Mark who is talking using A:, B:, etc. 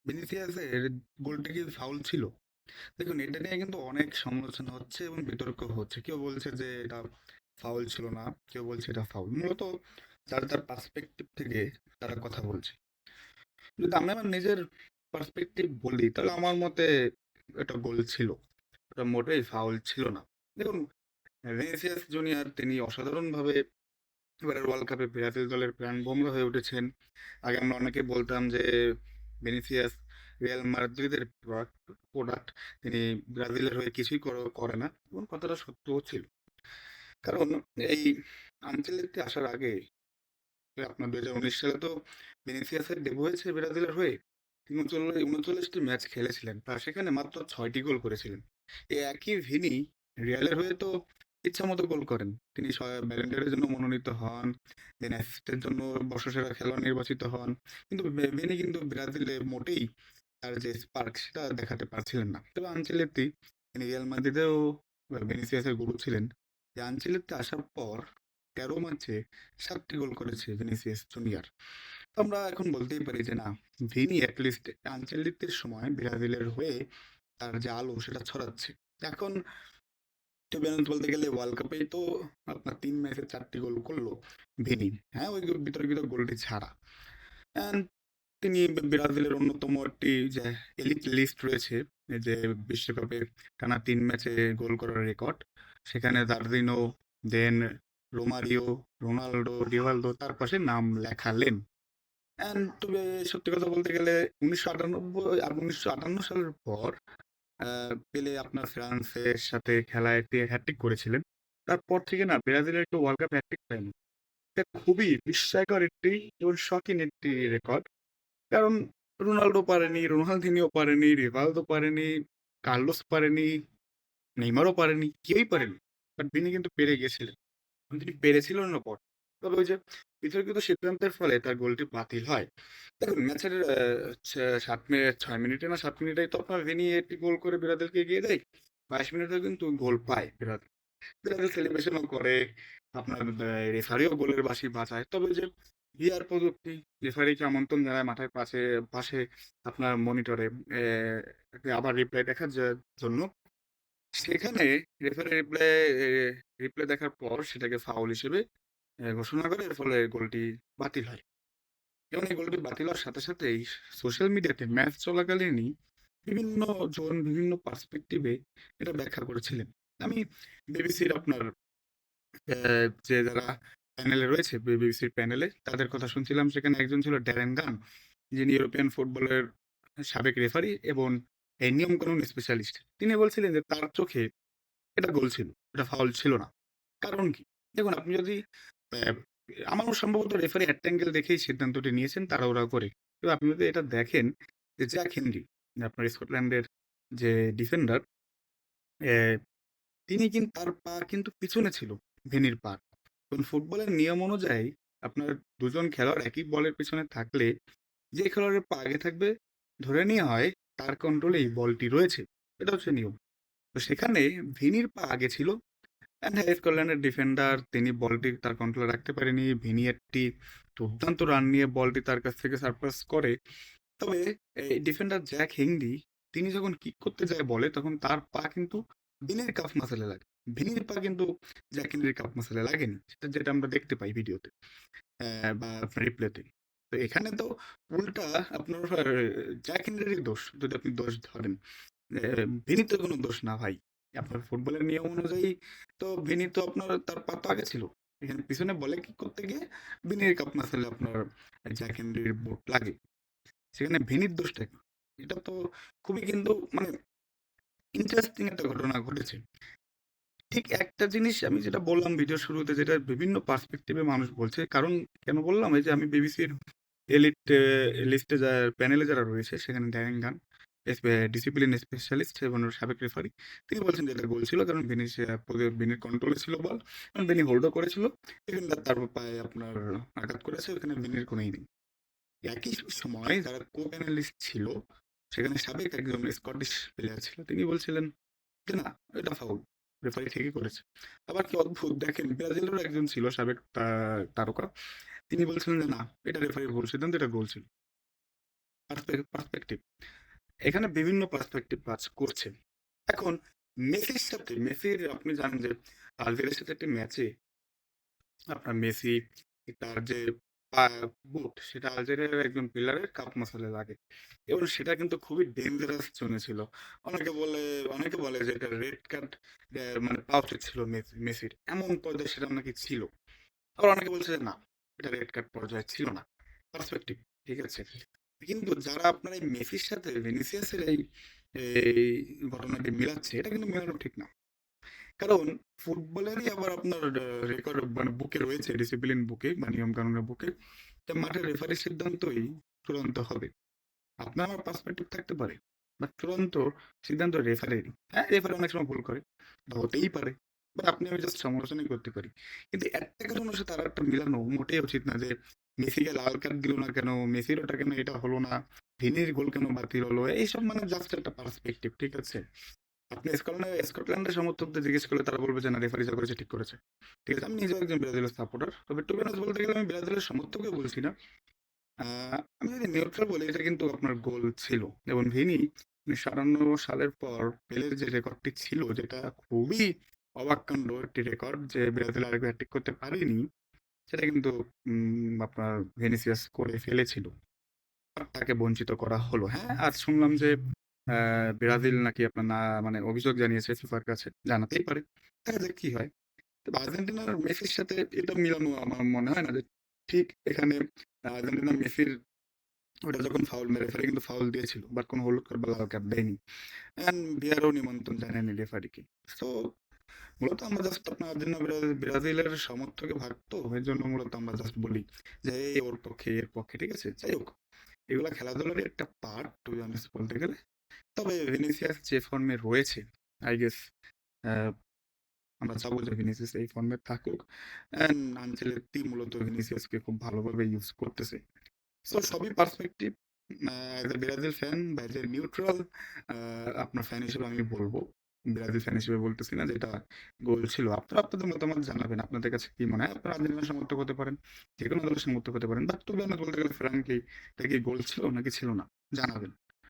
A: ভিনিসিয়াসের গোলটা কি ফাউল ছিল? দেখুন, এটা নিয়ে কিন্তু অনেক সমালোচনা হচ্ছে এবং বিতর্ক হচ্ছে। কেউ বলছে যে এটা ফাউল ছিল না, কেউ বলছে এটা ফাউল। মূলত যার যার পার্সপেক্টিভ থেকে তারা কথা বলছে। যদি আমি আমার নিজের পার্সপেক্টিভ বলি, তাহলে আমার মতে এটা গোল ছিল। এটা মোটেই ফাউল ছিল না। দেখুন, ভিনিসিয়াস জুনিয়র তিনি অসাধারণভাবে এবারের ওয়ার্ল্ড কাপে ব্রাজিল দলের প্রাণভোমরা হয়ে উঠেছেন। আগে আমরা অনেকে বলতাম যে ভিনিসিয়াস রিয়াল মাদ্রিদের প্রোডাক্ট, তিনি ব্রাজিলের হয়ে কিছুই করে না, এবং কথাটা সত্যও ছিল। কারণ এই আনচেলত্তি আসার আগে আপনার 2019 সালে তো ভিনিসিয়াসের ডেবু হয়েছে ব্রাজিলের হয়ে। তিনি 39টি ম্যাচ খেলেছিলেন, তা সেখানে মাত্র 6টি গোল করেছিলেন। এই একই ভিনি রিয়ালের হয়ে তো ইচ্ছা মতো গোল করেন। তিনি ব্যালেন্ডারের জন্য মনোনীত হন, দেন অ্যাসিস্টের জন্য বর্ষসেরা খেলোয়াড় নির্বাচিত হন। কিন্তু ভিনি কিন্তু ব্রাজিলে মোটেই তার যে স্পার্ক সেটা দেখাতে পারছিলেন না। তবে আনচেলত্তি, তিনি রিয়াল মাদ্রিদেও ভিনিসিয়াসের গুরু ছিলেন। যে আনচেলত্তি আসার পর 13 ম্যাচে 7টি গোল করেছে ভিনিসিয়াস জুনিয়র। তো আমরা এখন বলতেই পারি যে না, ভিনি অ্যাটলিস্ট আনচেলত্তির সময় ব্রাজিলের হয়ে তার যে আলো সেটা ছড়াচ্ছে। এখন টু বি অনেস্ট বলতে গেলে ওয়ার্ল্ড কাপেই তো আপনার 3 ম্যাচে 4টি গোল করলো ভিনি। হ্যাঁ, ওই বিতর্কিত গোলটি ছাড়া। অ্যান্ড তিনি ব্রাজিলের অন্যতম একটি যে এলিট লিস্ট রয়েছে, এই যে বিশ্বকাপে টানা 3 ম্যাচে গোল করার রেকর্ড, সেখানে জার্জিনো, দেন রোমারিও, রোনাল্ডো, রিভালদো তার পাশে নাম লেখালেন। অ্যান্ড তবে সত্যি কথা বলতে গেলে 1998 সালের পর পেলে আপনার ফ্রান্সের সাথে খেলায় একটি হ্যাটট্রিক করেছিলেন। তারপর থেকে না ব্রাজিলের একটু ওয়ার্ল্ড কাপ হ্যাটট্রিক পায়নি। এটা খুবই বিস্ময়কর একটি এবং শকিং একটি রেকর্ড। কারণ রোনাল্ডো পারেনি, রোনালদিনিও পারেনি, রিভালদো পারেনি, কার্লোস পারেনি, নেইমারও পারেনি, কেউই পারেনি। বাট তিনি কিন্তু পেরে গেছিলেন। এবং তিনি পেরেছিলেন না পর। তবে ওই যে বিতর্কিত সিদ্ধান্তের ফলে তার গোলটি বাতিল হয়। দেখুন, ম্যাচের 6 মিনিটে না 7 মিনিটেই তো আপনার ভিনি একটি গোল করে ব্রাজিলকে এগিয়ে দেয়। 22 মিনিটেও কিন্তু গোল পায় ব্রাজিল। ব্রাজিল সেলিব্রেশনও করে, আপনার রেফারিও গোলের বাঁশি বাজায়। তবে যে ভিআর প্রযুক্তি, রেফারিকে আমন্ত্রণ জানায় মাঠের পাশে পাশে আপনার মনিটরে আবার রিপ্লাই দেখার জন্য। সেখানে রেফারি রিপ্লে দেখার পর সেটাকে ফাউল হিসেবে ঘোষণা করে, এর ফলে গোলটি বাতিল হয়। এবং এই গোলটি বাতিল হওয়ার সাথে সাথেই সোশ্যাল মিডিয়াতে ম্যাচ চলাকালীনই বিভিন্ন জন বিভিন্ন পার্সপেক্টিভে এটা ব্যাখ্যা করেছিলেন। আমি বিবিসির আপনার যে যারা প্যানেলে রয়েছে, বিবিসির প্যানেলে তাদের কথা শুনছিলাম। সেখানে একজন ছিল ড্যারেন গান, যিনি ইউরোপিয়ান ফুটবলের সাবেক রেফারি এবং এই নিয়মকানুন স্পেশালিস্ট। তিনি বলছিলেন যে তার চোখে এটা গোল ছিল, এটা ফাউল ছিল না। কারণ কি? দেখুন, আপনি যদি অ্যা আমারও সম্ভবত রেফারি একটা অ্যাঙ্গেল দেখেই সিদ্ধান্তটি নিয়েছেন তাড়াহুড়া করে। তো আপনি যদি এটা দেখেন যে জ্যাক হেনরি, আপনার স্কটল্যান্ডের যে ডিফেন্ডার, অ্যা তিনি কিন্তু তার পা কিন্তু পিছনে ছিল ভেনির পা। এবং ফুটবলের নিয়ম অনুযায়ী আপনার ২ জন খেলোয়াড় একই বলের পেছনে থাকলে যে খেলোয়াড়ের পা আগে থাকবে ধরে নেয়া হয় তার কন্ট্রোলেই বলটি রয়েছে। এটা হচ্ছে নিয়ম। তো সেখানে ভিনির পা আগে ছিল। অ্যান্ড স্কটল্যান্ডের ডিফেন্ডার তিনি বলটি তার কন্ট্রোলে রাখতে পারেনি। ভিনি একটি দুর্দান্ত রান নিয়ে বলটি তার কাছ থেকে সারপাস করে। তবে এই ডিফেন্ডার জ্যাক হেনরি, তিনি যখন কিক করতে যায় বলে, তখন তার পা কিন্তু ভিনির কাফ মাসলে লাগে। ভিনির পা কিন্তু জ্যাক হেনরির কাফ মাসলে লাগেনি। সেটা যেটা আমরা দেখতে পাই ভিডিওতে বা রিপ্লেতে। তো এখানে তো উল্টা আপনার জ্যাক হেনরির দোষ, যদি আপনি দোষ ধরেন। ভিনির তো কোনো দোষ না ভাই। আপনার ফুটবলের নিয়ম অনুযায়ী তো ভিনি তো আপনার তার পা তো আগে ছিল। এখানে পিছনে বলে কিক করতে গিয়ে ভিনির কাপ মাসলে আপনার জ্যাক হেনরির বুট লাগে। সেখানে ভিনির দোষটা কি? এটা তো খুবই কিন্তু মানে ইন্টারেস্টিং একটা ঘটনা ঘটেছে। ঠিক একটা জিনিস আমি যেটা বললাম ভিডিওর শুরুতে, যেটা বিভিন্ন পার্সপেক্টিভে মানুষ বলছে। কারণ কেন বললাম? এই যে আমি বিবিসির এলিট লিস্টে প্যানেলে যারা রয়েছে সেখানে ড্যারেন গান, ডিসিপ্লিন স্পেশালিস্ট এবং সাবেক রেফারি, তিনি বলছেন যে এটা গোল ছিল। কারণ ভিনির কন্ট্রোলে ছিল বল, কারণ ভিনি হোল্ডও করেছিল। ডিফেন্ডার তার পায়ে আপনার আঘাত করেছে, ওখানে ভিনির কোনোই নেই। একই সময় যারা কো প্যানেলিস্ট ছিল, সেখানে সাবেক একজন স্কটিশ প্লেয়ার ছিল, তিনি বলছিলেন যে না, এটা ফাউল, রেফারি ঠিকই করেছে। আবার কি অদ্ভুত দেখেন, ব্রাজিলেরও একজন ছিল সাবেক তারকা, তিনি বলছিলেন যে না, এটা রেফারির ভুল সিদ্ধান্ত, এটা গোল ছিল। পার্সপেক্টিভ। এখানে বিভিন্ন পার্সপেক্টিভ কাজ করছে। এখন মেসির আপনি জানেন যে আলভেরের সাথে একটি ম্যাচে আপনার মেসি তার যে বুট সেটা আলজেরিয়ার একজন প্লেয়ারের কাপ মাসলে লাগে এবং সেটা কিন্তু খুবই ডেঞ্জারাস জোনে ছিল। অনেকে বলে অনেকে বলে যে এটা রেড কার্ড মানে পাওয়া উচিত ছিল মেসির, এমন পর্যায়ে সেটা নাকি ছিল। আবার অনেকে বলছে যে না, এটা রেড কার্ড পর্যায়ে ছিল না। পার্সপেক্টিভ, ঠিক আছে। কিন্তু যারা আপনার এই মেসির সাথে ভিনিসিয়াসের এই এই ঘটনাটি মিলাচ্ছে, এটা কিন্তু মেলানো ঠিক না। কারণ ফুটবলেরই আবার আপনার রেকর্ড মানে বুকে রয়েছে, ডিসিপ্লিন বুকে বা নিয়ম কানুনের বুকে, যে মাঠের রেফারির সিদ্ধান্তই চূড়ান্ত হবে। আপনার আমার পার্সপেক্টিভ থাকতে পারে, বাট চূড়ান্ত সিদ্ধান্ত রেফারিরই। হ্যাঁ, রেফারি অনেক সময় ভুল করে, এটা হতেই পারে, বাট আপনি আমি জাস্ট সমালোচনাই করতে পারি। কিন্তু একটা কারণের সাথে আর একটা মিলানো মোটেই উচিত না, যে মেসিকে লাল কার্ড দিল না কেন, মেসির ওটা কেন এটা হলো না, ভিনির গোল কেন বাতিল হলো, এইসব মানে জাস্ট একটা পার্সপেক্টিভ, ঠিক আছে। আপনি স্কটল্যান্ডের সমর্থকদের জিজ্ঞেস করলে তারা বলবে যে না, রেফারি যা করেছে ঠিক করেছে, ঠিক আছে। আমি নিজেও একজন ব্রাজিলের সাপোর্টার, তবে টু বি অনেস্ট বলতে গেলে আমি ব্রাজিলের সমর্থকই বলছি না। আমি যদি নিউট্রাল বলি, এটা কিন্তু আপনার গোল ছিল। এবং ভিনি 1957 সালের পর পেলের যে রেকর্ডটি ছিল, যেটা খুবই অবাককাণ্ড একটি রেকর্ড, যে ব্রাজিল আর হ্যাট্রিক করতে পারেনি, সেটা কিন্তু আপনার ভিনিসিয়াস করে ফেলেছিল। আর তাকে বঞ্চিত করা হলো। হ্যাঁ, আজ শুনলাম যে ব্রাজিল নাকি আপনার না মানে অভিযোগ জানিয়েছে ফিফার কাছে। জানাতেই পারে। দেখা যাক কি হয়। তবে আর্জেন্টিনার মেসির সাথে এটা মিলানো আমার মনে হয় না যে ঠিক। এখানে আর্জেন্টিনা মেসির ওটা যখন ফাউল মেরে রেফারি কিন্তু ফাউল দিয়েছিল, বাট কোনো হলুদ কার্ড বা লাল কার্ড দেয়নি। অ্যান্ড বিয়ারও নিমন্ত্রণ জানায়নি রেফারিকে। সো মূলত আমরা জাস্ট আপনার আর্জেন্টিনা ব্রাজিলের সমর্থকে ভাগ, তো এর জন্য মূলত আমরা জাস্ট বলি যে এই ওর পক্ষে এর পক্ষে, ঠিক আছে। যাই হোক, এগুলা খেলাধুলারই একটা পার্ট, টু বি অনেস্ট বলতে গেলে। তবে ভিনিসিয়াস যে ফর্মে রয়েছে, আই গেস আমরা চাবো যে ভিনিসিয়াস এই ফর্মে থাকুক। অ্যান্ড আনচেলত্তি মূলত ভিনিসিয়াসকে খুব ভালোভাবে ইউজ করতেছে। সো সবই perspective. As a Brazil fan বা অ্যাজ এ নিউট্রাল আপনার ফ্যান হিসেবে আমি বলবো, ব্রাজিল ফ্যান হিসেবে বলতেছি না, যেটা গোল ছিল। আপনারা আপনাদের মতামত জানাবেন, আপনাদের কাছে কি মনে হয়। আপনারা আর্জেন্টিনার সমর্থক হতে পারেন, যে কোনো দলের সমর্থক হতে পারেন, বাট তবে বলতে গেলে ফ্র্যাঙ্কলি, এটা কি গোল ছিল নাকি ছিল না, জানাবেন।